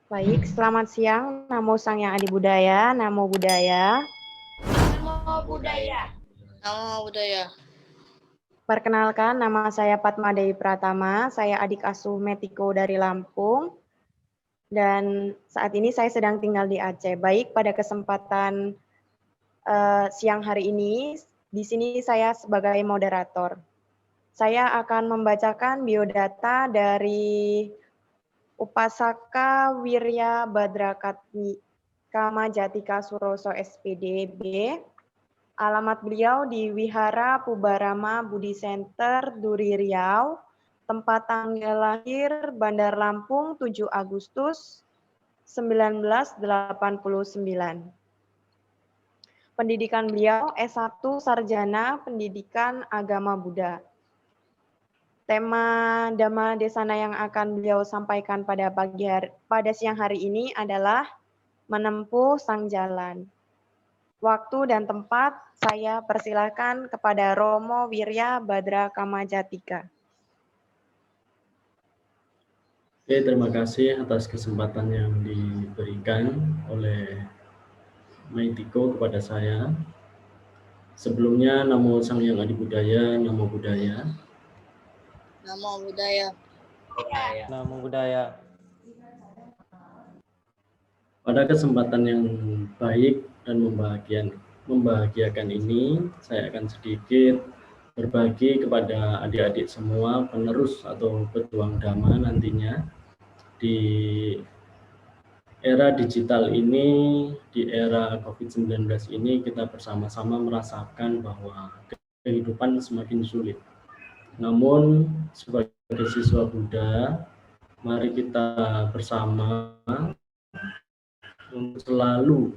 Baik, selamat siang. Namo Sang Yang Adi Budaya, Namo Budaya. Namo Budaya. Namo Budaya. Perkenalkan, nama saya Padma Dewi Pratama. Saya adik asuh Metiko dari Lampung. Dan saat ini saya sedang tinggal di Aceh. Baik, pada kesempatan siang hari ini, di sini saya sebagai moderator. Saya akan membacakan biodata dari Upasaka Wirya Badrakatmi Kamajatika Suroso SPDB. Alamat beliau di Wihara Pubarama Budi Center, Duri Riau. Tempat tanggal lahir Bandar Lampung 7 Agustus 1989. Pendidikan beliau S1 Sarjana Pendidikan Agama Buddha. Tema Dhamma Desana yang akan beliau sampaikan pada siang hari ini adalah menempuh sang jalan. Waktu dan tempat saya persilahkan kepada Romo Wirya Badra Kamajatika. Oke, terima kasih atas kesempatan yang diberikan oleh Metiko kepada saya. Sebelumnya, Namo Sang Yang Adi Budaya, Namo Budaya. Namo Budaya. Namo Budaya. Pada kesempatan yang baik dan membahagiakan ini, saya akan sedikit berbagi kepada adik-adik semua penerus atau pejuang Dhamma nantinya di era digital ini, di era COVID-19 ini, kita bersama-sama merasakan bahwa kehidupan semakin sulit. Namun, sebagai siswa Buddha, mari kita bersama untuk selalu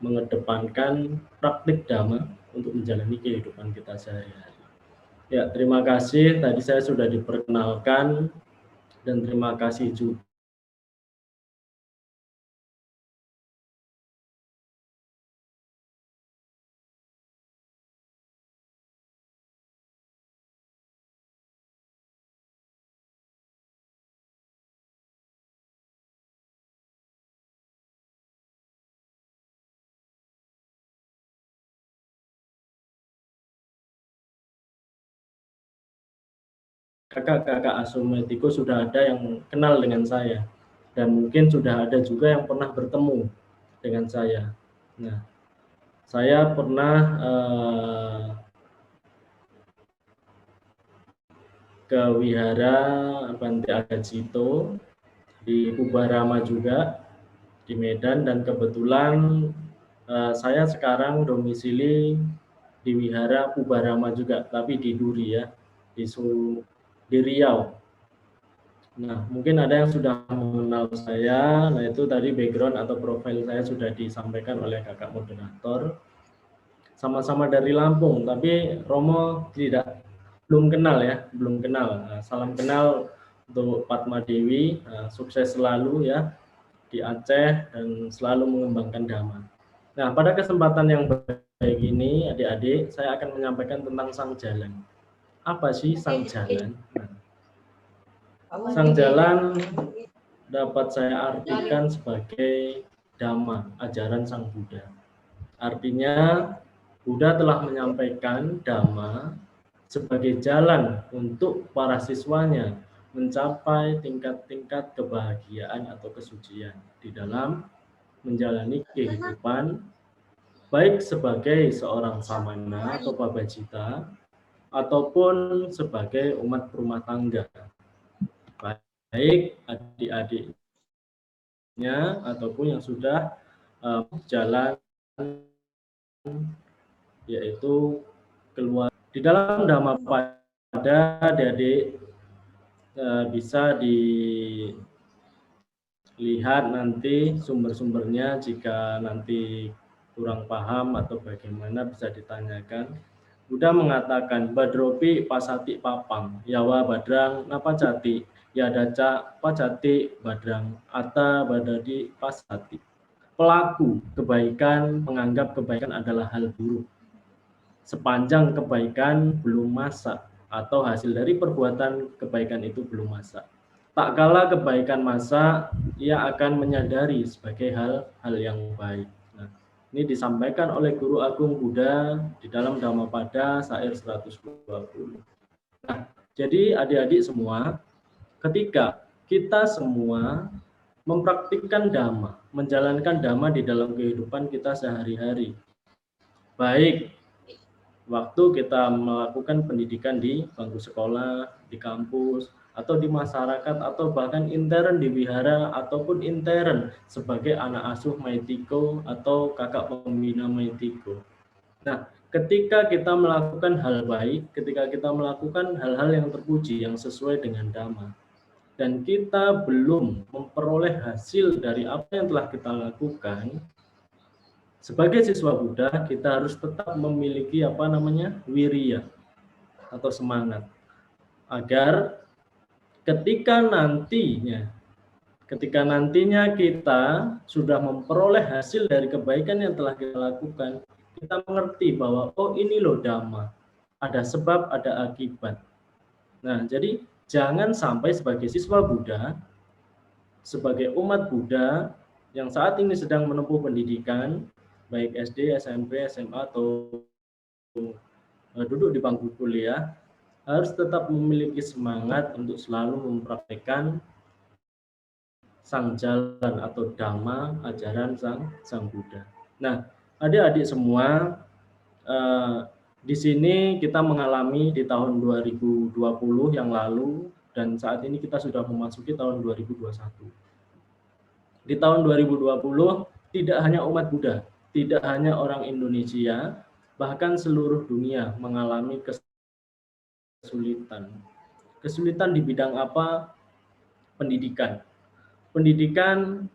mengedepankan praktik Dhamma untuk menjalani kehidupan kita sehari-hari. Ya, terima kasih. Tadi saya sudah diperkenalkan, dan terima kasih juga kakak-kakak asuh Metiko sudah ada yang kenal dengan saya, dan mungkin sudah ada juga yang pernah bertemu dengan saya. Nah, saya pernah ke Wihara Bante Agacito di Pubarama juga di Medan, dan kebetulan saya sekarang domisili di Wihara Pubarama juga, tapi di Duri ya, di Riau. Nah, mungkin ada yang sudah mengenal saya. Nah, itu tadi background atau profil saya sudah disampaikan oleh kakak moderator. Sama-sama dari Lampung, tapi Romo belum kenal ya, belum kenal. Nah, salam kenal untuk Padma Dewi, sukses selalu ya di Aceh dan selalu mengembangkan Dhamma. Nah, pada kesempatan yang baik ini, adik-adik, saya akan menyampaikan tentang sang jalan. Apa sih sang jalan? Sang jalan dapat saya artikan sebagai Dhamma, ajaran sang Buddha. Artinya, Buddha telah menyampaikan Dhamma sebagai jalan untuk para siswanya mencapai tingkat-tingkat kebahagiaan atau kesucian di dalam menjalani kehidupan, baik sebagai seorang samana atau pabajita, ataupun sebagai umat rumah tangga, baik adik-adiknya ataupun yang sudah jalan, yaitu keluar. Di dalam Dhamma pada adik-adik bisa dilihat nanti sumber-sumbernya, jika nanti kurang paham atau bagaimana bisa ditanyakan. Buddha mengatakan, Badropi pasati papang, yawa badrang napacati, yadaca pacati badrang, ata badadi pasati. Pelaku kebaikan menganggap kebaikan adalah hal buruk sepanjang kebaikan belum masak, atau hasil dari perbuatan kebaikan itu belum masak. Tak kala kebaikan masa, ia akan menyadari sebagai hal-hal yang baik. Nah, ini disampaikan oleh Guru Agung Buddha di dalam Dhammapada Syair 120. Nah, jadi adik-adik semua, ketika kita semua mempraktikkan Dhamma, menjalankan Dhamma di dalam kehidupan kita sehari-hari, baik waktu kita melakukan pendidikan di bangku sekolah, di kampus, atau di masyarakat, atau bahkan intern di wihara, ataupun intern sebagai anak asuh Maitiko atau kakak pembina Maitiko. Nah, ketika kita melakukan hal baik, ketika kita melakukan hal-hal yang terpuji, yang sesuai dengan Dhamma, dan kita belum memperoleh hasil dari apa yang telah kita lakukan, sebagai siswa Buddha, kita harus tetap memiliki wirya atau semangat, agar ketika nantinya kita sudah memperoleh hasil dari kebaikan yang telah kita lakukan, kita mengerti bahwa oh ini loh Dhamma, ada sebab, ada akibat. Nah, jadi jangan sampai sebagai siswa Buddha, sebagai umat Buddha yang saat ini sedang menempuh pendidikan, baik SD, SMP, SMA, atau duduk di bangku kuliah, harus tetap memiliki semangat untuk selalu mempraktikkan sang jalan atau Dhamma, ajaran sang Buddha. Nah, adik-adik semua, di sini kita mengalami di tahun 2020 yang lalu, dan saat ini kita sudah memasuki tahun 2021. Di tahun 2020, tidak hanya umat Buddha, tidak hanya orang Indonesia, bahkan seluruh dunia mengalami kesulitan. Kesulitan di bidang apa? Pendidikan. Pendidikan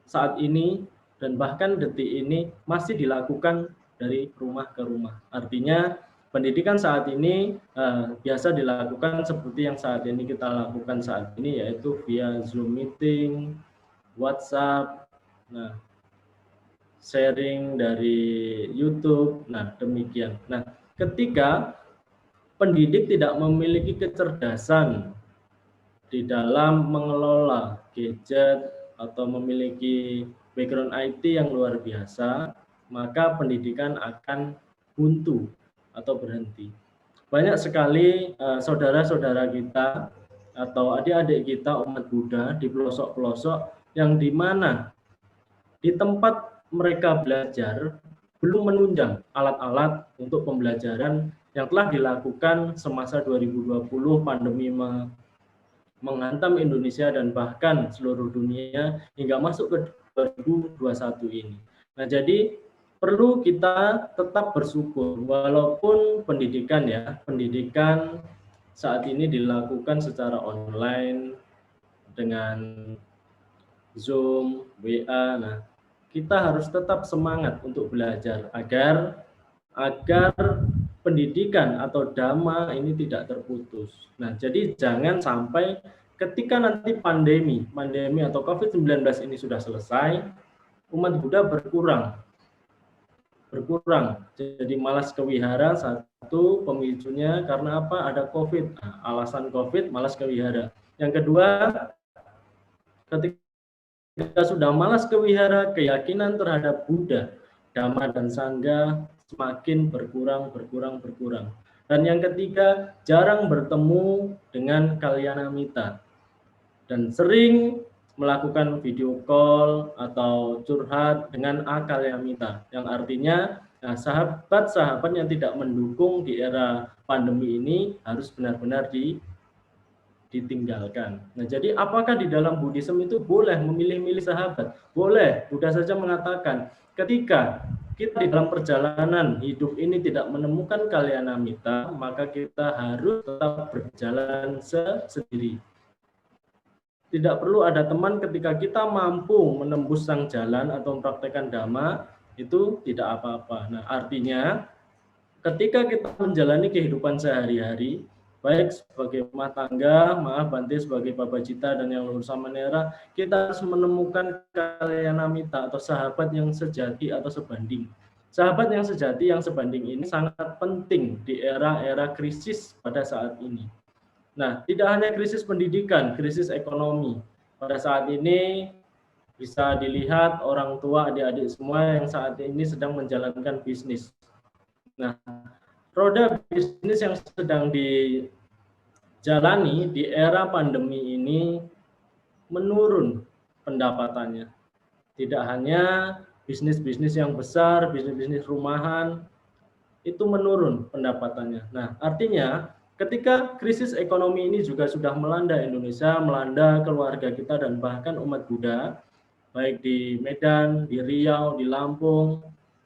saat ini dan bahkan detik ini masih dilakukan dari rumah ke rumah. Artinya pendidikan saat ini biasa dilakukan seperti yang saat ini kita lakukan saat ini, yaitu via Zoom meeting, WhatsApp, sharing dari YouTube. Nah, demikian. Nah, ketika pendidik tidak memiliki kecerdasan di dalam mengelola gadget atau memiliki background IT yang luar biasa, maka pendidikan akan buntu atau berhenti. Banyak sekali saudara-saudara kita atau adik-adik kita umat Buddha di pelosok-pelosok yang di mana di tempat mereka belajar belum menunjang alat-alat untuk pembelajaran yang telah dilakukan semasa 2020 pandemi menghantam Indonesia dan bahkan seluruh dunia hingga masuk ke 2021 ini. Nah, jadi perlu kita tetap bersyukur walaupun pendidikan saat ini dilakukan secara online dengan Zoom, WA. Nah, kita harus tetap semangat untuk belajar agar pendidikan atau Dhamma ini tidak terputus. Nah, jadi jangan sampai ketika nanti pandemi atau COVID-19 ini sudah selesai, umat Buddha berkurang. Jadi malas ke wihara, satu pemicunya karena apa? Ada COVID. Nah, alasan COVID malas ke wihara. Yang kedua, ketika sudah malas ke wihara, keyakinan terhadap Buddha, Dhamma dan Sangha semakin berkurang. Dan yang ketiga, jarang bertemu dengan Kalyanamita dan sering melakukan video call atau curhat dengan akalyamita, yang artinya sahabat-sahabat yang tidak mendukung di era pandemi ini harus benar-benar ditinggalkan. Nah, jadi apakah di dalam Buddhisme itu boleh memilih-milih sahabat? Boleh. Buddha saja mengatakan, ketika kita di dalam perjalanan hidup ini tidak menemukan kalyanamita, maka kita harus tetap berjalan sendiri. Tidak perlu ada teman ketika kita mampu menembus sang jalan atau mempraktekkan Dhamma, itu tidak apa-apa. Nah, artinya ketika kita menjalani kehidupan sehari-hari, baik sebagai rumah tangga, Bante sebagai Babajita dan yang luhur samanera, kita harus menemukan kalyanamita atau sahabat yang sejati atau sebanding. Sahabat yang sejati yang sebanding ini sangat penting di era-era krisis pada saat ini. Nah, tidak hanya krisis pendidikan, krisis ekonomi. Pada saat ini bisa dilihat orang tua, adik-adik semua yang saat ini sedang menjalankan bisnis. Nah, roda bisnis yang sedang dijalani di era pandemi ini menurun pendapatannya. Tidak hanya bisnis-bisnis yang besar, bisnis-bisnis rumahan, itu menurun pendapatannya. Nah, artinya ketika krisis ekonomi ini juga sudah melanda Indonesia, melanda keluarga kita dan bahkan umat Buddha, baik di Medan, di Riau, di Lampung,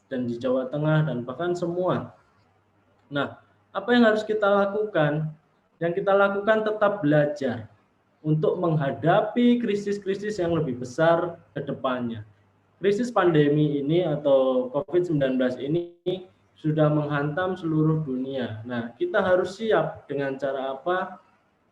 dan di Jawa Tengah, dan bahkan semua. Nah, apa yang harus kita lakukan? Yang kita lakukan tetap belajar untuk menghadapi krisis-krisis yang lebih besar ke depannya. Krisis pandemi ini atau COVID-19 ini sudah menghantam seluruh dunia. Nah, kita harus siap dengan cara apa?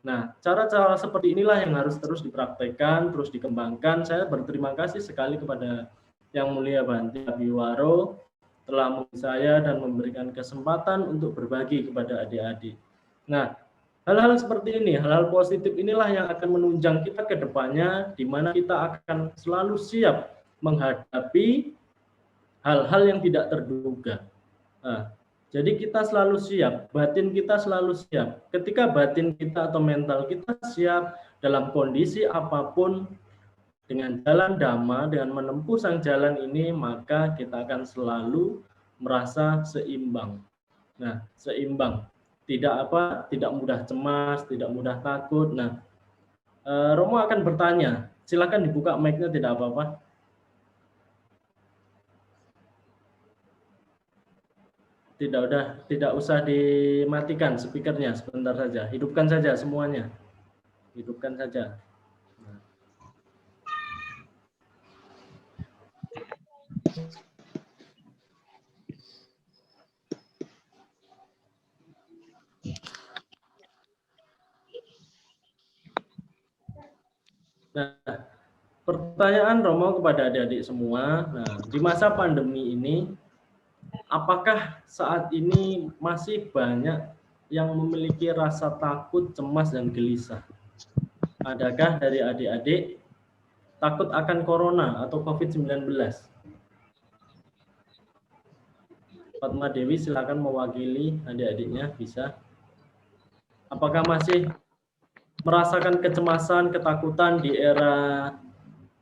Nah, cara-cara seperti inilah yang harus terus dipraktekkan, terus dikembangkan. Saya berterima kasih sekali kepada Yang Mulia Bhante Abiwaro telah mengundang saya dan memberikan kesempatan untuk berbagi kepada adik-adik. Nah, hal-hal seperti ini, hal-hal positif inilah yang akan menunjang kita ke depannya, di mana kita akan selalu siap menghadapi hal-hal yang tidak terduga. Nah, jadi kita selalu siap, batin kita selalu siap. Ketika batin kita atau mental kita siap dalam kondisi apapun, dengan jalan dhamma, dengan menempuh sang jalan ini, maka kita akan selalu merasa seimbang. Nah, seimbang. Tidak mudah cemas, tidak mudah takut. Nah, Romo akan bertanya. Silakan dibuka mic-nya, tidak apa-apa. Tidak usah dimatikan speakernya, sebentar saja. Hidupkan saja semuanya. Hidupkan saja. Nah, pertanyaan Romo kepada adik-adik semua. Nah, di masa pandemi ini, apakah saat ini masih banyak yang memiliki rasa takut, cemas, dan gelisah? Adakah dari adik-adik takut akan corona atau COVID-19? Fatma Dewi silakan mewakili adik-adiknya, bisa. Apakah masih merasakan kecemasan, ketakutan di era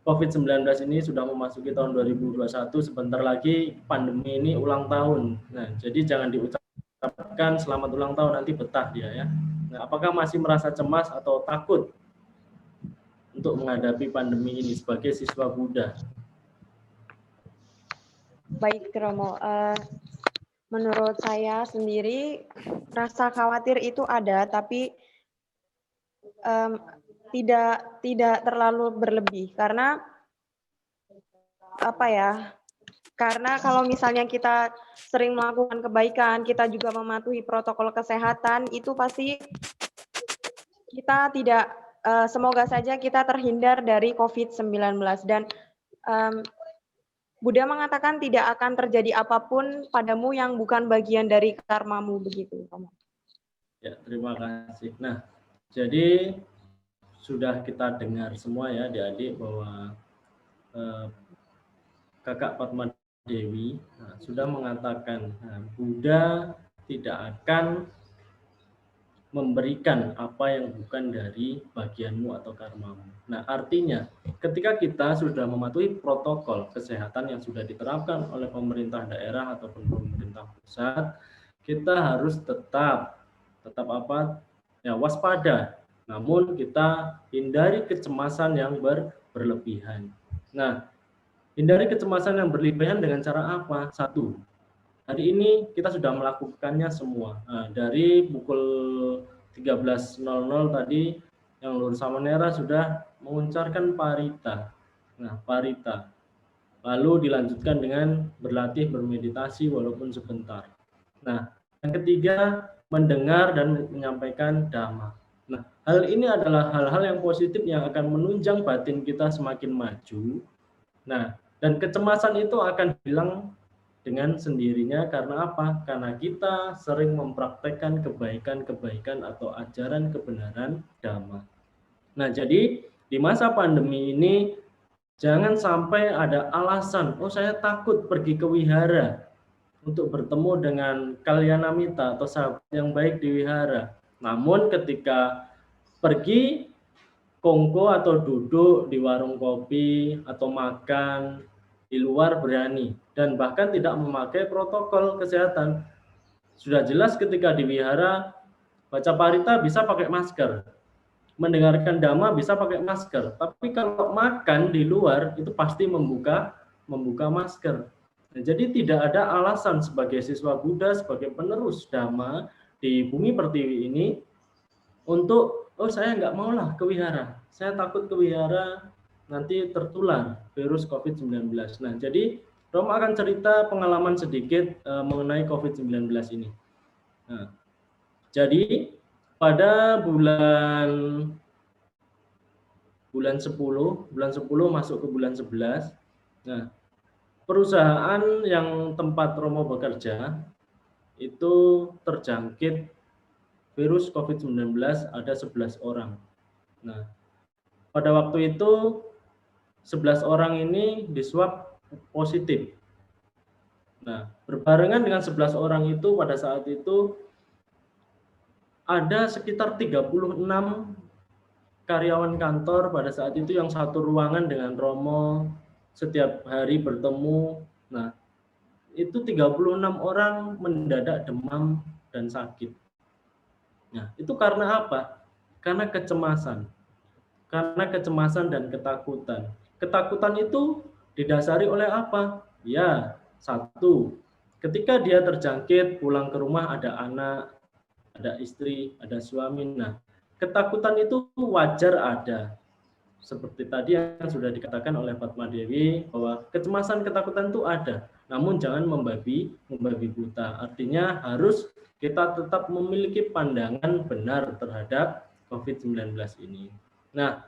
COVID-19 ini? Sudah memasuki tahun 2021, sebentar lagi pandemi ini ulang tahun. Nah, jadi jangan diucapkan selamat ulang tahun, nanti betah dia ya. Nah, apakah masih merasa cemas atau takut untuk menghadapi pandemi ini sebagai siswa Buddha? Baik, Romo. Menurut saya sendiri, rasa khawatir itu ada, tapi tidak terlalu berlebih. Karena apa ya? Karena kalau misalnya kita sering melakukan kebaikan, kita juga mematuhi protokol kesehatan, itu pasti kita tidak, semoga saja kita terhindar dari COVID-19. Dan Buddha mengatakan tidak akan terjadi apapun padamu yang bukan bagian dari karmamu, begitu. Ya, terima kasih. Nah, jadi sudah kita dengar semua ya adik-adik bahwa Kakak Fatma Dewi sudah mengatakan Buddha tidak akan memberikan apa yang bukan dari bagianmu atau karmamu. Nah, artinya ketika kita sudah mematuhi protokol kesehatan yang sudah diterapkan oleh pemerintah daerah ataupun pemerintah pusat, kita harus tetap apa? Ya, waspada. Namun kita hindari kecemasan yang berlebihan. Nah, hindari kecemasan yang berlebihan dengan cara apa? Satu, hari ini kita sudah melakukannya semua. Nah, dari pukul 13.00 tadi yang Lur Samanera sudah mengucapkan parita. Nah, parita. Lalu dilanjutkan dengan berlatih bermeditasi walaupun sebentar. Nah, yang ketiga, mendengar dan menyampaikan dhamma. Nah, hal ini adalah hal-hal yang positif yang akan menunjang batin kita semakin maju. Nah, dan kecemasan itu akan hilang dengan sendirinya. Karena apa? Karena kita sering mempraktekkan kebaikan-kebaikan atau ajaran kebenaran Dhamma. Nah, jadi di masa pandemi ini jangan sampai ada alasan, oh saya takut pergi ke wihara untuk bertemu dengan kalyanamita atau sahabat yang baik di wihara. Namun ketika pergi kongko atau duduk di warung kopi atau makan di luar berani dan bahkan tidak memakai protokol kesehatan. Sudah jelas ketika di wihara baca parita bisa pakai masker, mendengarkan dhamma bisa pakai masker, tapi kalau makan di luar itu pasti membuka masker. Nah, jadi tidak ada alasan sebagai siswa Buddha, sebagai penerus dhamma di bumi pertiwi ini untuk saya nggak maulah ke wihara, saya takut ke wihara nanti tertular virus COVID-19. Nah, jadi Romo akan cerita pengalaman sedikit mengenai COVID-19 ini. Nah, jadi pada bulan 10 masuk ke bulan 11. Nah, perusahaan yang tempat Romo bekerja itu terjangkit virus COVID-19 ada 11 orang. Nah, pada waktu itu 11 orang ini diswab positif. Nah, berbarengan dengan 11 orang itu pada saat itu ada sekitar 36 karyawan kantor pada saat itu yang satu ruangan dengan Romo, setiap hari bertemu. Nah, itu 36 orang mendadak demam dan sakit. Nah, itu karena apa? Karena kecemasan. Karena kecemasan dan ketakutan. Ketakutan itu didasari oleh apa? Ya, satu, ketika dia terjangkit, pulang ke rumah ada anak, ada istri, ada suami. Nah, ketakutan itu wajar ada. Seperti tadi yang sudah dikatakan oleh Fatma Dewi bahwa kecemasan, ketakutan itu ada. Namun jangan membabi buta. Artinya harus kita tetap memiliki pandangan benar terhadap COVID-19 ini. Nah,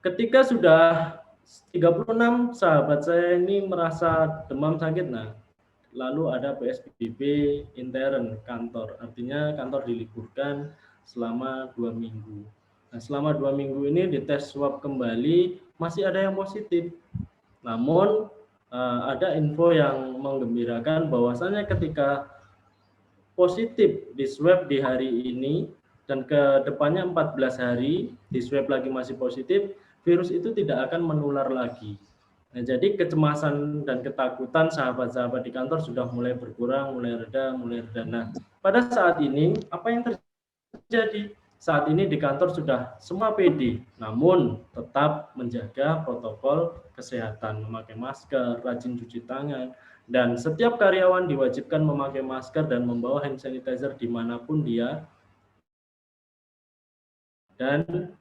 ketika sudah 36 sahabat saya ini merasa demam sakit, nah lalu ada PSBB intern kantor, artinya kantor diliburkan selama 2 minggu. Nah, selama 2 minggu ini dites swab kembali, masih ada yang positif. Namun ada info yang menggembirakan bahwasanya ketika positif di swab di hari ini dan ke depannya 14 hari di swab lagi masih positif, virus itu tidak akan menular lagi. Nah, jadi kecemasan dan ketakutan sahabat-sahabat di kantor sudah mulai berkurang, mulai reda. Nah, pada saat ini apa yang terjadi? Saat ini di kantor sudah semua PD, namun tetap menjaga protokol kesehatan, memakai masker, rajin cuci tangan, dan setiap karyawan diwajibkan memakai masker dan membawa hand sanitizer dimanapun dia. Dan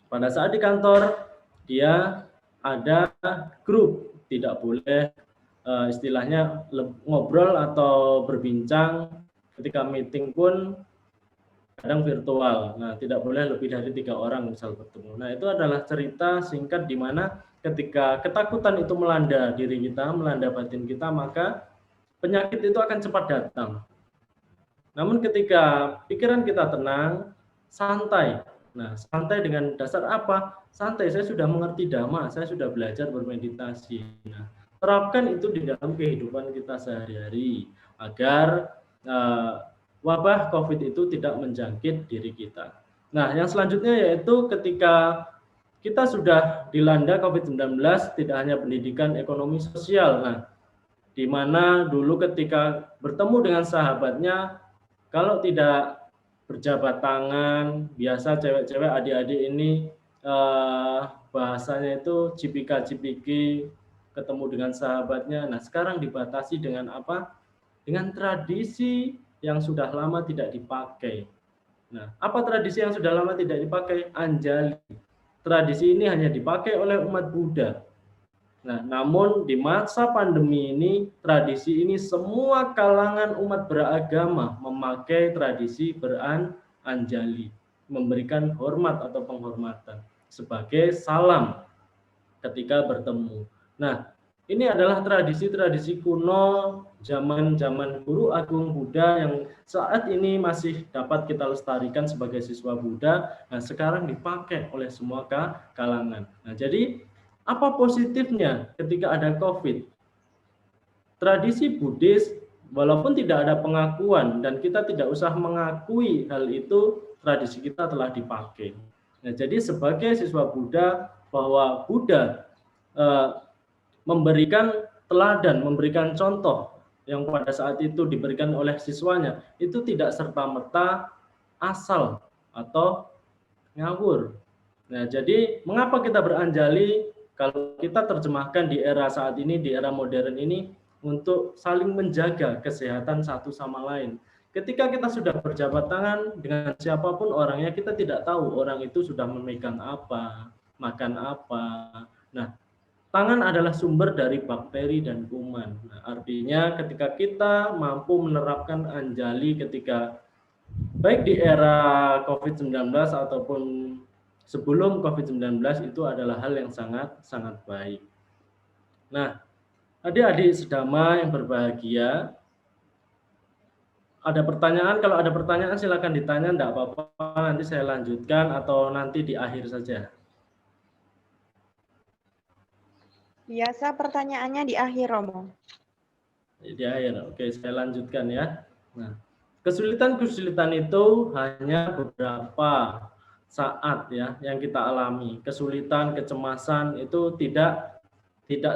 pada saat di kantor, dia ada grup, tidak boleh istilahnya ngobrol atau berbincang, ketika meeting pun kadang virtual. Nah, tidak boleh lebih dari 3 orang misal bertemu. Nah, itu adalah cerita singkat di mana ketika ketakutan itu melanda diri kita, melanda batin kita, maka penyakit itu akan cepat datang. Namun ketika pikiran kita tenang, santai. Nah, santai dengan dasar apa? Santai, saya sudah mengerti Dhamma, saya sudah belajar bermeditasi. Nah, terapkan itu di dalam kehidupan kita sehari-hari agar wabah COVID itu tidak menjangkit diri kita. Nah, yang selanjutnya yaitu ketika kita sudah dilanda COVID-19, tidak hanya pendidikan, ekonomi, sosial. Nah, di mana dulu ketika bertemu dengan sahabatnya, kalau tidak berjabat tangan, biasa cewek-cewek adik-adik ini bahasanya itu cipika-cipiki, ketemu dengan sahabatnya. Nah, sekarang dibatasi dengan apa? Dengan tradisi yang sudah lama tidak dipakai. Nah, apa tradisi yang sudah lama tidak dipakai? Anjali. Tradisi ini hanya dipakai oleh umat Buddha. Nah, namun di masa pandemi ini, tradisi ini semua kalangan umat beragama memakai tradisi beranjali, memberikan hormat atau penghormatan sebagai salam ketika bertemu. Nah, Ini adalah tradisi-tradisi kuno zaman Guru Agung Buddha yang saat ini masih dapat kita lestarikan sebagai siswa Buddha. Nah, sekarang dipakai oleh semua kalangan. Nah, jadi apa positifnya ketika ada COVID? Tradisi Buddhis, walaupun tidak ada pengakuan dan kita tidak usah mengakui hal itu, tradisi kita telah dipakai. Nah, jadi sebagai siswa Buddha, bahwa Buddha memberikan teladan, memberikan contoh yang pada saat itu diberikan oleh siswanya, itu tidak serta-merta asal atau ngawur. Nah, jadi mengapa kita beranjali kalau kita terjemahkan di era saat ini, di era modern ini, untuk saling menjaga kesehatan satu sama lain. Ketika kita sudah berjabat tangan dengan siapapun orangnya, kita tidak tahu orang itu sudah memegang apa, makan apa. Nah, tangan adalah sumber dari bakteri dan kuman. Nah, artinya ketika kita mampu menerapkan anjali ketika baik di era COVID-19 ataupun sebelum COVID-19 itu adalah hal yang sangat baik. Nah, adik-adik sedama yang berbahagia, ada pertanyaan? Kalau ada pertanyaan silakan ditanya, enggak apa-apa, nanti saya lanjutkan atau nanti di akhir saja. Biasa pertanyaannya di akhir, Romo. Di akhir, oke, saya lanjutkan ya. Nah, kesulitan-kesulitan itu hanya beberapa saat ya yang kita alami. Kesulitan, kecemasan itu tidak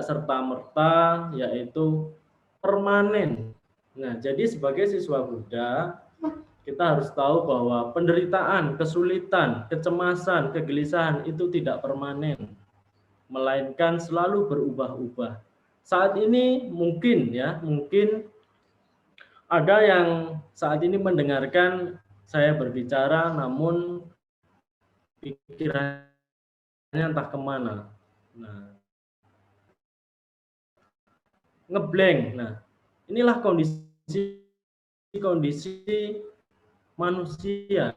serta-merta yaitu permanen. Nah, jadi sebagai siswa Buddha, kita harus tahu bahwa penderitaan, kesulitan, kecemasan, kegelisahan itu tidak permanen, melainkan selalu berubah-ubah. Saat ini mungkin ada yang saat ini mendengarkan saya berbicara namun pikirannya entah kemana. Nah, ngeblank. Nah, inilah kondisi manusia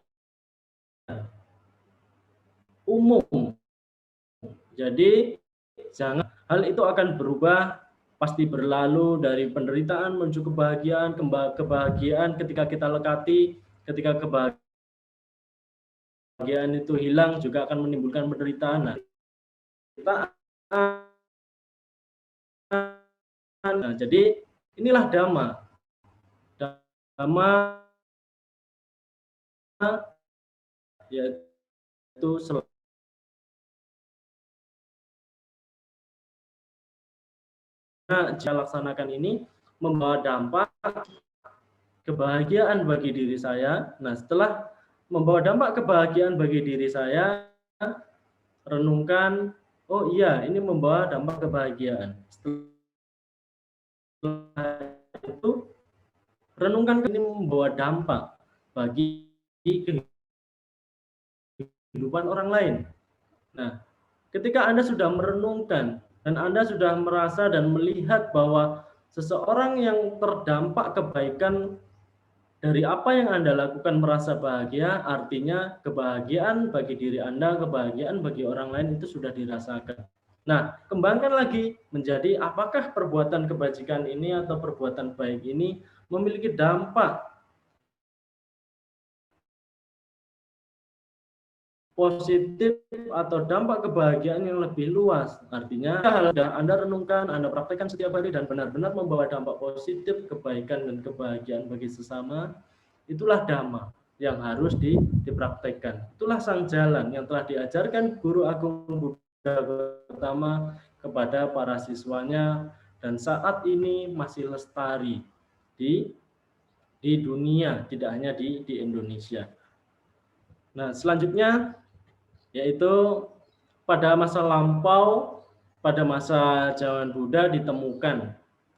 umum. Jadi jangan, hal itu akan berubah, pasti berlalu dari penderitaan menuju kebahagiaan, kebahagiaan ketika kita lekati, ketika kebahagiaan itu hilang juga akan menimbulkan penderitaan. Nah, jadi inilah Dhamma. Dhamma yaitu jika laksanakan ini membawa dampak kebahagiaan bagi diri saya. Nah, setelah membawa dampak kebahagiaan bagi diri saya, renungkan, oh iya, ini membawa dampak kebahagiaan. Setelah itu, renungkan ini membawa dampak bagi kehidupan orang lain. Nah, ketika Anda sudah merenungkan dan Anda sudah merasa dan melihat bahwa seseorang yang terdampak kebaikan dari apa yang Anda lakukan merasa bahagia, artinya kebahagiaan bagi diri Anda, kebahagiaan bagi orang lain itu sudah dirasakan. Nah, kembangkan lagi menjadi apakah perbuatan kebajikan ini atau perbuatan baik ini memiliki dampak positif atau dampak kebahagiaan yang lebih luas. Artinya Anda renungkan, Anda praktekkan setiap hari dan benar-benar membawa dampak positif, kebaikan dan kebahagiaan bagi sesama. Itulah Dhamma yang harus dipraktekkan. Itulah sang jalan yang telah diajarkan Guru Agung Buddha pertama kepada para siswanya dan saat ini masih lestari di dunia, tidak hanya di Indonesia. Nah, selanjutnya yaitu pada masa lampau, pada masa zaman Buddha ditemukan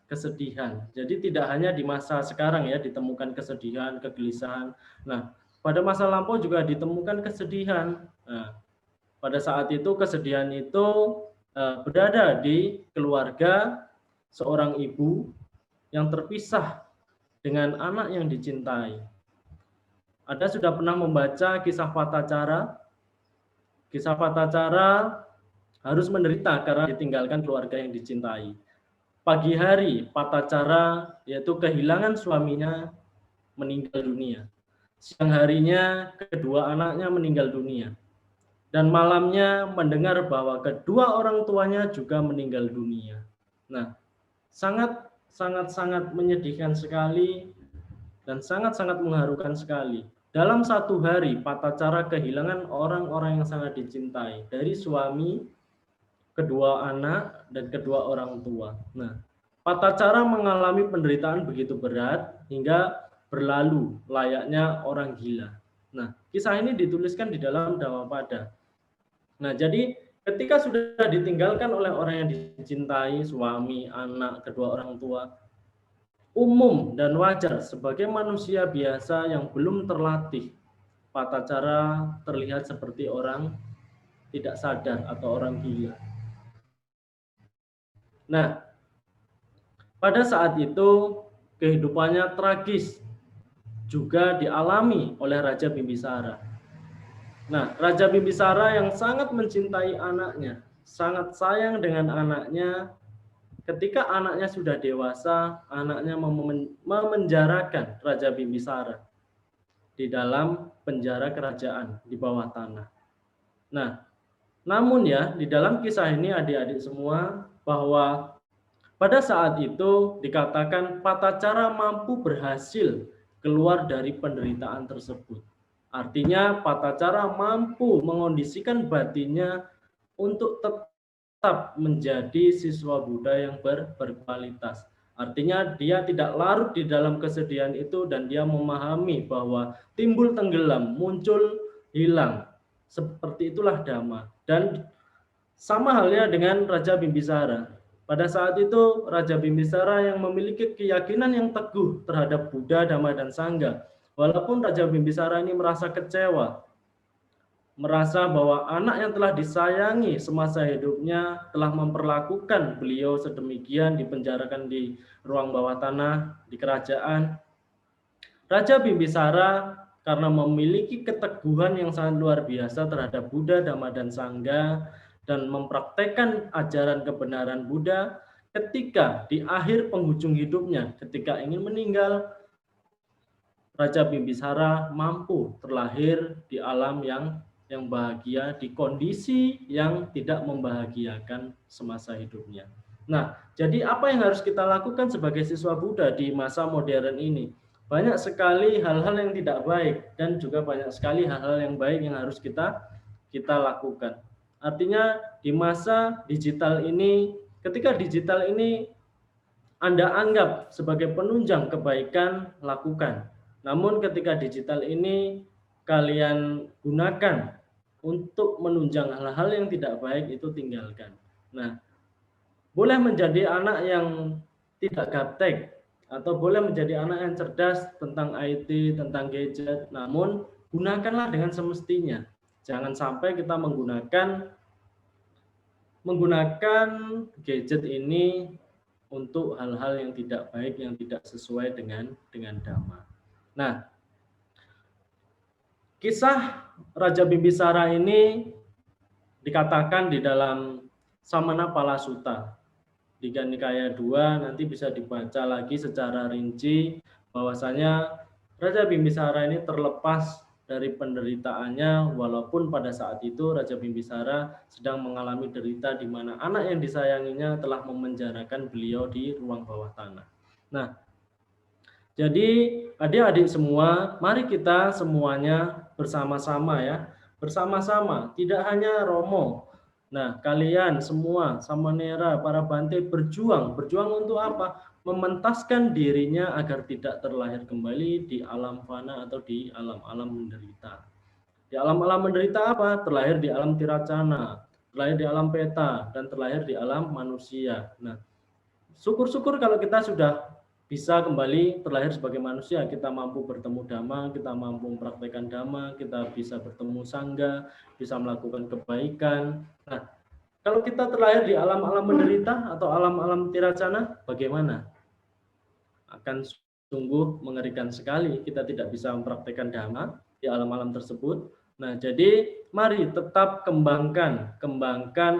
kesedihan. Jadi tidak hanya di masa sekarang ya ditemukan kesedihan, kegelisahan. Nah, pada masa lampau juga ditemukan kesedihan. Nah, pada saat itu kesedihan itu berada di keluarga seorang ibu yang terpisah dengan anak yang dicintai. Anda sudah pernah membaca kisah Patacara? Kisah Patacara harus menderita karena ditinggalkan keluarga yang dicintai. pagi hari Patacara yaitu kehilangan suaminya meninggal dunia. Siang harinya kedua anaknya meninggal dunia. Dan malamnya mendengar bahwa kedua orang tuanya juga meninggal dunia. Nah, sangat menyedihkan sekali dan sangat mengharukan sekali. Dalam satu hari, Patacara kehilangan orang-orang yang sangat dicintai, dari suami, kedua anak, dan kedua orang tua. Nah, Patacara mengalami penderitaan begitu berat hingga berlalu layaknya orang gila. Nah, kisah ini dituliskan di dalam Dhammapada. Nah, jadi ketika sudah ditinggalkan oleh orang yang dicintai, suami, anak, kedua orang tua, umum dan wajar sebagai manusia biasa yang belum terlatih, Patacara terlihat seperti orang tidak sadar atau orang gila. Nah, pada saat itu kehidupannya tragis juga dialami oleh Raja Bimbisara. Nah, Raja Bimbisara yang sangat mencintai anaknya, sangat sayang dengan anaknya. Ketika anaknya sudah dewasa, anaknya memenjarakan Raja Bimbisara di dalam penjara kerajaan di bawah tanah. Nah, namun ya, di dalam kisah ini adik-adik semua, bahwa pada saat itu dikatakan Patacara mampu berhasil keluar dari penderitaan tersebut. Artinya Patacara mampu mengondisikan batinnya untuk tetap menjadi siswa Buddha yang berkualitas. Artinya dia tidak larut di dalam kesedihan itu dan dia memahami bahwa timbul tenggelam, muncul hilang. Seperti itulah Dhamma. Dan sama halnya dengan Raja Bimbisara. Pada saat itu Raja Bimbisara yang memiliki keyakinan yang teguh terhadap Buddha, Dhamma, dan Sangha. Walaupun Raja Bimbisara ini merasa kecewa, merasa bahwa anak yang telah disayangi semasa hidupnya telah memperlakukan beliau sedemikian, dipenjarakan di ruang bawah tanah di kerajaan. Raja Bimbisara karena memiliki keteguhan yang sangat luar biasa terhadap Buddha, Dhamma, dan Sangha dan mempraktekkan ajaran kebenaran Buddha, ketika di akhir penghujung hidupnya, ketika ingin meninggal, Raja Bimbisara mampu terlahir di alam yang bahagia, di kondisi yang tidak membahagiakan semasa hidupnya. Nah, jadi apa yang harus kita lakukan sebagai siswa Buddha di masa modern ini? Banyak sekali hal-hal yang tidak baik dan juga banyak sekali hal-hal yang baik yang harus kita lakukan. Artinya di masa digital ini, ketika digital ini Anda anggap sebagai penunjang kebaikan, lakukan. Namun ketika digital ini kalian gunakan untuk menunjang hal-hal yang tidak baik, itu tinggalkan. Nah, boleh menjadi anak yang tidak gaptek atau boleh menjadi anak yang cerdas tentang IT, tentang gadget, namun gunakanlah dengan semestinya. Jangan sampai kita menggunakan gadget ini untuk hal-hal yang tidak baik, yang tidak sesuai dengan Dhamma. Nah, kisah Raja Bimbisara ini dikatakan di dalam Samanapala Sutta. Di Nikaya 2 nanti bisa dibaca lagi secara rinci bahwasanya Raja Bimbisara ini terlepas dari penderitaannya, walaupun pada saat itu Raja Bimbisara sedang mengalami derita di mana anak yang disayanginya telah memenjarakan beliau di ruang bawah tanah. Nah, jadi adik-adik semua, mari kita semuanya bersama-sama ya, bersama-sama, tidak hanya Romo. Nah, kalian semua, Samanera, para Bante berjuang untuk apa? Mementaskan dirinya agar tidak terlahir kembali di alam fana atau di alam-alam menderita. Di alam-alam menderita apa? Terlahir di alam tiracana, terlahir di alam peta, dan terlahir di alam manusia. Nah, syukur-syukur kalau kita sudah bisa kembali terlahir sebagai manusia, kita mampu bertemu Dhamma, kita mampu mempraktekkan Dhamma, kita bisa bertemu Sangha, bisa melakukan kebaikan. Nah, kalau kita terlahir di alam-alam menderita atau alam-alam tiracana, bagaimana? Akan sungguh mengerikan sekali, kita tidak bisa mempraktekkan Dhamma di alam-alam tersebut. Nah, jadi mari tetap kembangkan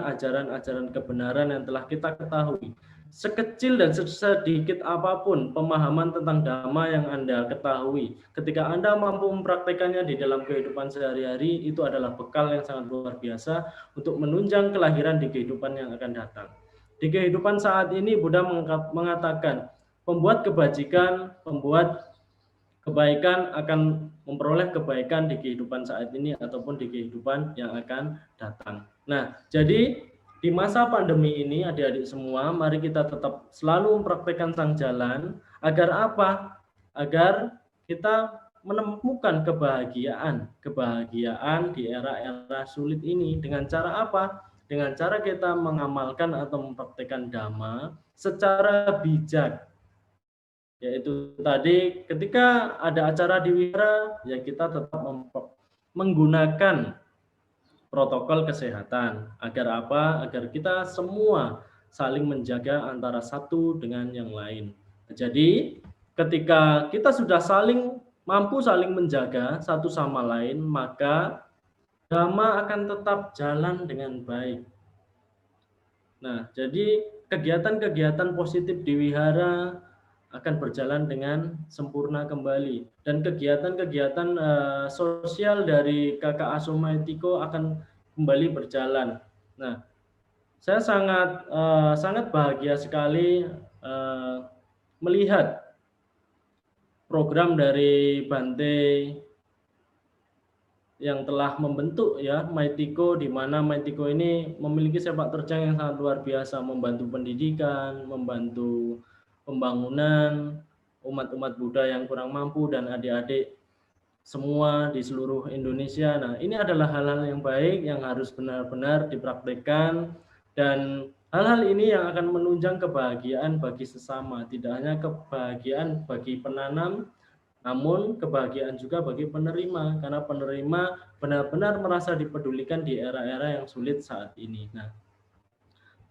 ajaran-ajaran kebenaran yang telah kita ketahui. sekecil dan sedikit apapun pemahaman tentang Dhamma yang Anda ketahui, ketika Anda mampu mempraktekannya di dalam kehidupan sehari-hari, itu adalah bekal yang sangat luar biasa untuk menunjang kelahiran di kehidupan yang akan datang. Di kehidupan saat ini, Buddha mengatakan, pembuat kebajikan, pembuat kebaikan akan memperoleh kebaikan di kehidupan saat ini ataupun di kehidupan yang akan datang. Nah, jadi di masa pandemi ini, adik-adik semua, mari kita tetap selalu mempraktekkan sang jalan. Agar apa? Agar kita menemukan kebahagiaan di era-era sulit ini. Dengan cara apa? Dengan cara kita mengamalkan atau mempraktekkan Dhamma secara bijak. Yaitu tadi ketika ada acara di wihara, ya kita tetap menggunakan protokol kesehatan. Agar apa? Agar kita semua saling menjaga antara satu dengan yang lain. Jadi ketika kita sudah mampu saling menjaga satu sama lain, maka Dhamma akan tetap jalan dengan baik. Nah, jadi kegiatan-kegiatan positif di wihara akan berjalan dengan sempurna kembali, dan kegiatan-kegiatan sosial dari Kakak Asuh Metiko akan kembali berjalan. Nah, saya sangat bahagia sekali melihat program dari Bante yang telah membentuk ya Metiko, di mana Metiko ini memiliki sepak terjang yang sangat luar biasa, membantu pendidikan, membantu pembangunan umat-umat Buddha yang kurang mampu dan adik-adik semua di seluruh Indonesia. Nah, ini adalah hal-hal yang baik yang harus benar-benar dipraktikkan, dan hal-hal ini yang akan menunjang kebahagiaan bagi sesama, tidak hanya kebahagiaan bagi penanam, namun kebahagiaan juga bagi penerima, karena penerima benar-benar merasa dipedulikan di era-era yang sulit saat ini. Nah,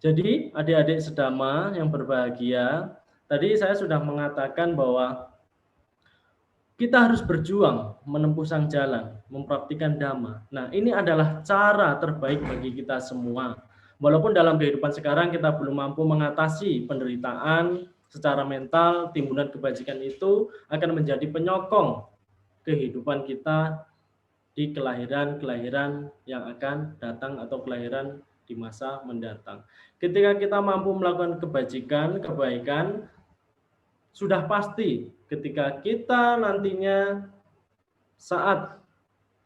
jadi adik-adik sedama yang berbahagia, tadi saya sudah mengatakan bahwa kita harus berjuang menempuh sang jalan, mempraktikkan Dhamma. Nah, ini adalah cara terbaik bagi kita semua. Walaupun dalam kehidupan sekarang kita belum mampu mengatasi penderitaan secara mental, timbunan kebajikan itu akan menjadi penyokong kehidupan kita di kelahiran-kelahiran yang akan datang atau kelahiran di masa mendatang. Ketika kita mampu melakukan kebaikan, sudah pasti ketika kita nantinya saat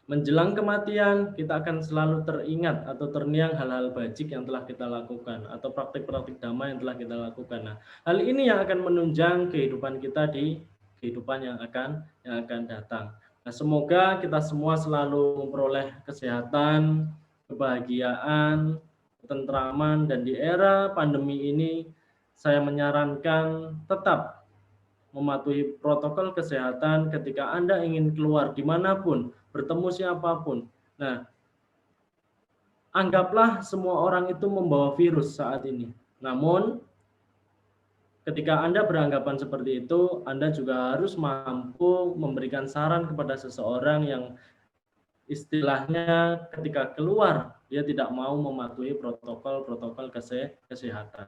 menjelang kematian, kita akan selalu teringat atau terngiang hal-hal bajik yang telah kita lakukan atau praktik-praktik Dhamma yang telah kita lakukan. Nah, hal ini yang akan menunjang kehidupan kita di kehidupan yang akan datang. Nah, semoga kita semua selalu memperoleh kesehatan, kebahagiaan, ketentraman, dan di era pandemi ini saya menyarankan tetap mematuhi protokol kesehatan ketika Anda ingin keluar dimanapun, bertemu siapapun. Nah, anggaplah semua orang itu membawa virus saat ini. Namun, ketika Anda beranggapan seperti itu, Anda juga harus mampu memberikan saran kepada seseorang yang istilahnya ketika keluar, dia tidak mau mematuhi protokol kesehatan.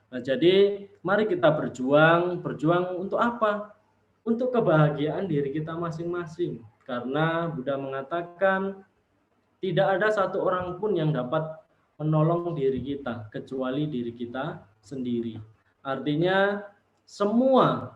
Nah, jadi mari kita berjuang untuk apa? Untuk kebahagiaan diri kita masing-masing. Karena Buddha mengatakan tidak ada satu orang pun yang dapat menolong diri kita kecuali diri kita sendiri. Artinya semua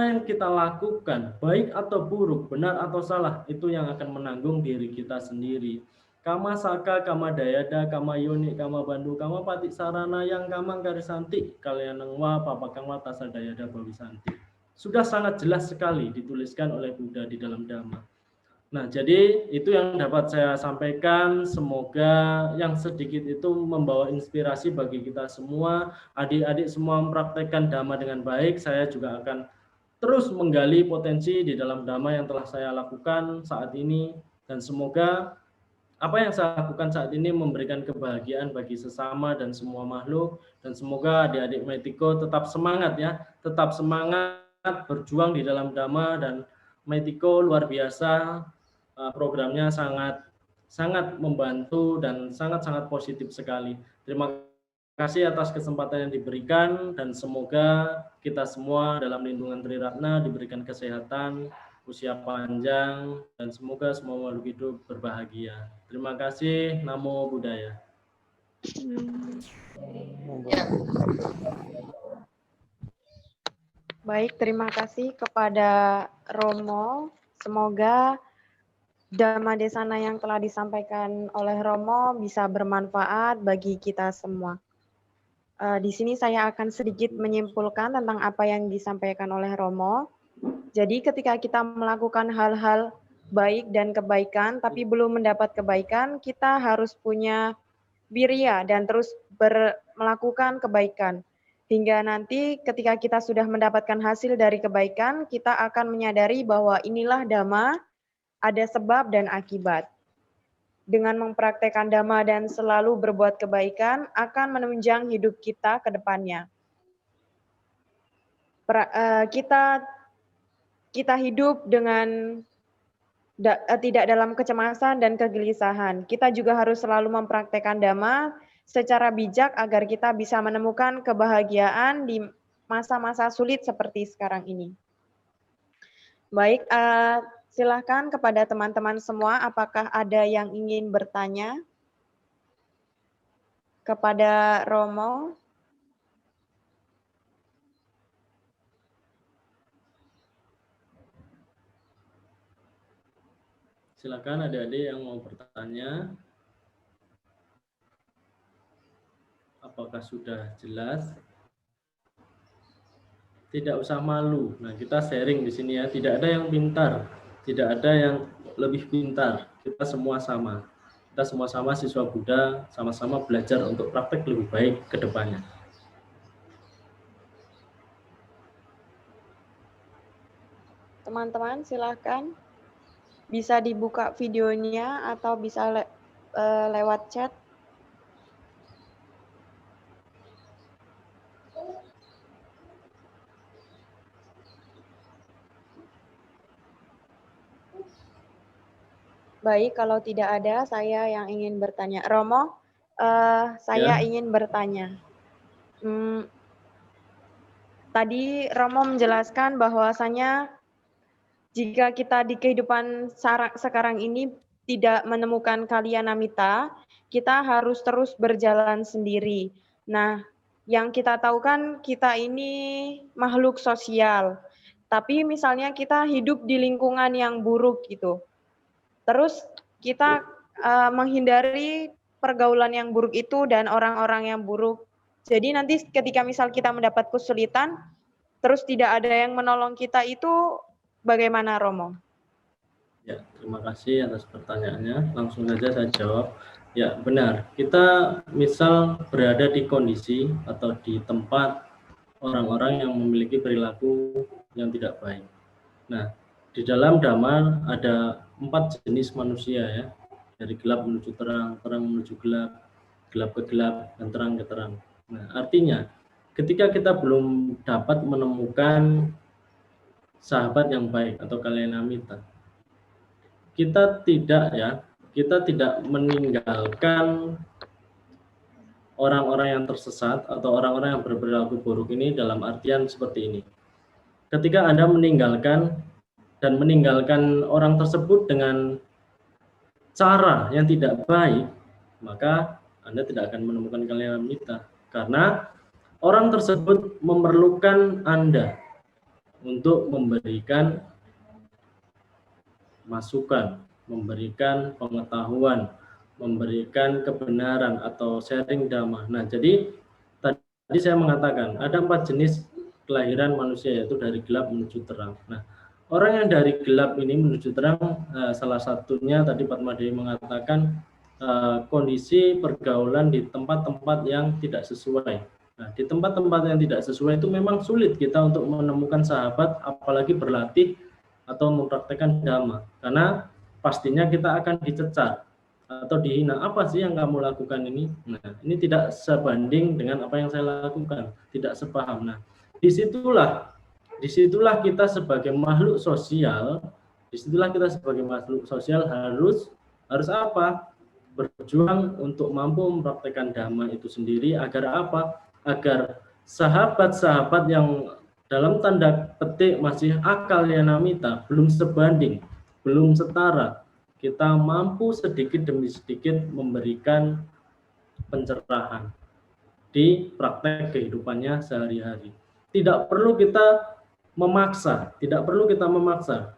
yang kita lakukan, baik atau buruk, benar atau salah, itu yang akan menanggung diri kita sendiri. Kama saka, kama dayada, kama yoni, kama bandu, kama pati sarana, yang kama karisanti, kalian nengwa, papakangwa, tasa dayada, bawisanti. Sudah sangat jelas sekali dituliskan oleh Buddha di dalam Dhamma. Nah, jadi itu yang dapat saya sampaikan. Semoga yang sedikit itu membawa inspirasi bagi kita semua. Adik-adik semua mempraktekkan Dhamma dengan baik. Saya juga akan terus menggali potensi di dalam Dhamma yang telah saya lakukan saat ini. Dan semoga apa yang saya lakukan saat ini memberikan kebahagiaan bagi sesama dan semua makhluk. Dan semoga adik-adik Metiko tetap semangat ya. Tetap semangat berjuang di dalam Dhamma. Dan Metiko luar biasa. Programnya sangat membantu dan sangat positif sekali. Terima kasih atas kesempatan yang diberikan dan semoga kita semua dalam lindungan Triratna diberikan kesehatan, usia panjang, dan semoga semua makhluk hidup berbahagia. Terima kasih. Namo Buddhaya. Ya. Baik, terima kasih kepada Romo. Semoga Dhamma Desana yang telah disampaikan oleh Romo bisa bermanfaat bagi kita semua. Di sini saya akan sedikit menyimpulkan tentang apa yang disampaikan oleh Romo. Jadi ketika kita melakukan hal-hal baik dan kebaikan, tapi belum mendapat kebaikan, kita harus punya wirya dan terus melakukan kebaikan. Hingga nanti ketika kita sudah mendapatkan hasil dari kebaikan, kita akan menyadari bahwa inilah Dhamma, ada sebab dan akibat. Dengan mempraktekkan Dhamma dan selalu berbuat kebaikan, akan menunjang hidup kita ke depannya. Kita hidup dengan tidak dalam kecemasan dan kegelisahan. Kita juga harus selalu mempraktekkan Dhamma secara bijak agar kita bisa menemukan kebahagiaan di masa-masa sulit seperti sekarang ini. Baik, silakan kepada teman-teman semua, apakah ada yang ingin bertanya kepada Romo? Silakan adik-adik yang mau bertanya. Apakah sudah jelas? Tidak usah malu. Nah, kita sharing di sini ya. Tidak ada yang pintar, tidak ada yang lebih pintar. Kita semua sama. Kita semua sama siswa Buddha, sama-sama belajar untuk praktek lebih baik ke depannya. Teman-teman, silakan. Bisa dibuka videonya atau bisa lewat chat. Baik, kalau tidak ada, saya yang ingin bertanya. Romo, saya ingin bertanya. Tadi Romo menjelaskan bahwasanya jika kita di kehidupan sekarang ini tidak menemukan Kalyanamita, kita harus terus berjalan sendiri. Nah, yang kita tahu kan kita ini makhluk sosial. Tapi misalnya kita hidup di lingkungan yang buruk gitu. Terus kita menghindari pergaulan yang buruk itu dan orang-orang yang buruk. Jadi nanti ketika misal kita mendapat kesulitan, terus tidak ada yang menolong kita, itu bagaimana, Romo? Ya, terima kasih atas pertanyaannya. Langsung saja saya jawab. Ya, benar. Kita misal berada di kondisi atau di tempat orang-orang yang memiliki perilaku yang tidak baik. Nah, di dalam Dhamma ada 4 jenis manusia ya. Dari gelap menuju terang, terang menuju gelap, gelap ke gelap, dan terang ke terang. Nah, artinya ketika kita belum dapat menemukan sahabat yang baik atau kalyanamita, kita tidak meninggalkan orang-orang yang tersesat atau orang-orang yang berperilaku buruk ini dalam artian seperti ini. Ketika Anda meninggalkan orang tersebut dengan cara yang tidak baik, maka Anda tidak akan menemukan kalyanamita, karena orang tersebut memerlukan Anda untuk memberikan masukan, memberikan pengetahuan, memberikan kebenaran atau sharing Dhamma. Nah, jadi tadi saya mengatakan ada 4 jenis kelahiran manusia, yaitu dari gelap menuju terang. Nah, orang yang dari gelap ini menuju terang, salah satunya tadi Padma Dewi mengatakan kondisi pergaulan di tempat-tempat yang tidak sesuai. Nah, di tempat-tempat yang tidak sesuai itu memang sulit kita untuk menemukan sahabat, apalagi berlatih atau mempraktekkan Dhamma, karena pastinya kita akan dicecar atau dihina. Apa sih yang kamu lakukan ini? Nah, ini tidak sebanding dengan apa yang saya lakukan, tidak sepaham. Nah, disitulah kita sebagai makhluk sosial, harus apa? berjuang untuk mampu mempraktekkan Dhamma itu sendiri agar apa? Agar sahabat-sahabat yang dalam tanda petik masih akal yanamita, belum sebanding, belum setara, kita mampu sedikit demi sedikit memberikan pencerahan di praktek kehidupannya sehari-hari. Tidak perlu kita memaksa, tidak perlu kita memaksa.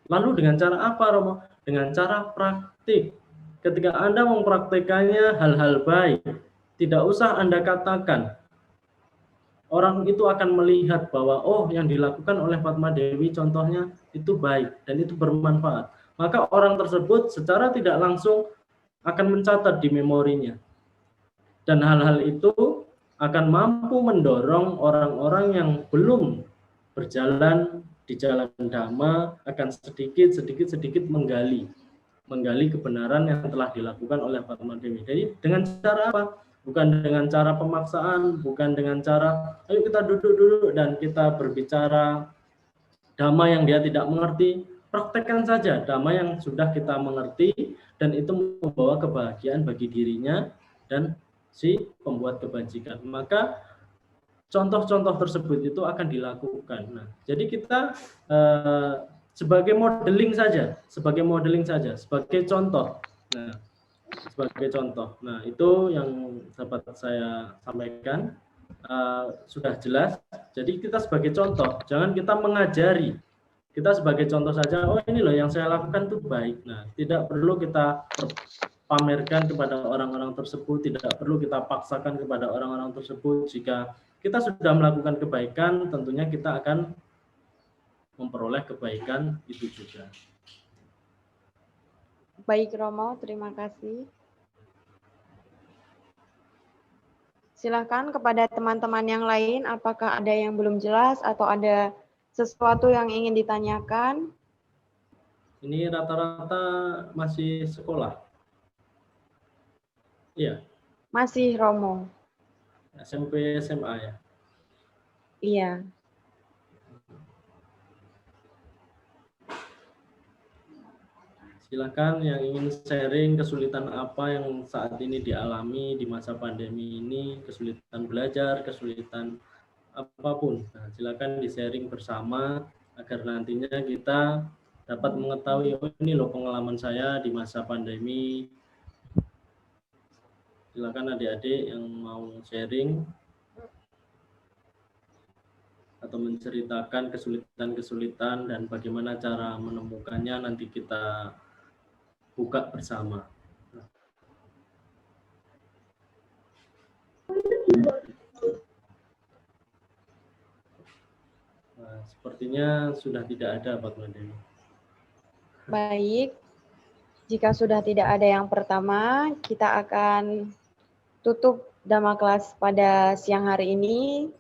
Lalu dengan cara apa, Romo? Dengan cara praktik. Ketika Anda mempraktekannya hal-hal baik, tidak usah Anda katakan. Orang itu akan melihat bahwa oh yang dilakukan oleh Fatma Dewi contohnya itu baik dan itu bermanfaat. Maka orang tersebut secara tidak langsung akan mencatat di memorinya. Dan hal-hal itu akan mampu mendorong orang-orang yang belum berjalan di jalan Dhamma akan sedikit menggali kebenaran yang telah dilakukan oleh Fatma Dewi. Jadi dengan cara apa? Bukan dengan cara pemaksaan, bukan dengan cara ayo kita duduk dan kita berbicara Dhamma yang dia tidak mengerti. Praktekkan saja Dhamma yang sudah kita mengerti dan itu membawa kebahagiaan bagi dirinya dan si pembuat kebajikan. Maka contoh-contoh tersebut itu akan dilakukan. Nah, jadi kita sebagai modeling saja, sebagai contoh. Nah, sebagai contoh. Nah, itu yang dapat saya sampaikan. Sudah jelas. Jadi kita sebagai contoh, jangan kita mengajari. Kita sebagai contoh saja, oh ini loh yang saya lakukan itu baik. Nah, tidak perlu kita pamerkan kepada orang-orang tersebut, tidak perlu kita paksakan kepada orang-orang tersebut. Jika kita sudah melakukan kebaikan, tentunya kita akan memperoleh kebaikan itu juga. Baik Romo, terima kasih. Silakan kepada teman-teman yang lain, apakah ada yang belum jelas atau ada sesuatu yang ingin ditanyakan? Ini rata-rata masih sekolah. Iya. Masih Romo. SMP, SMA ya. Iya. Silakan yang ingin sharing kesulitan apa yang saat ini dialami di masa pandemi ini, kesulitan belajar, kesulitan apapun. Nah, silakan di-sharing bersama agar nantinya kita dapat mengetahui oh ini loh pengalaman saya di masa pandemi. Silakan adik-adik yang mau sharing atau menceritakan kesulitan-kesulitan dan bagaimana cara menemukannya nanti kita buka bersama. Nah, sepertinya sudah tidak ada Fatma Dewi. Baik. Jika sudah tidak ada yang pertama, kita akan tutup Dhamma kelas pada siang hari ini.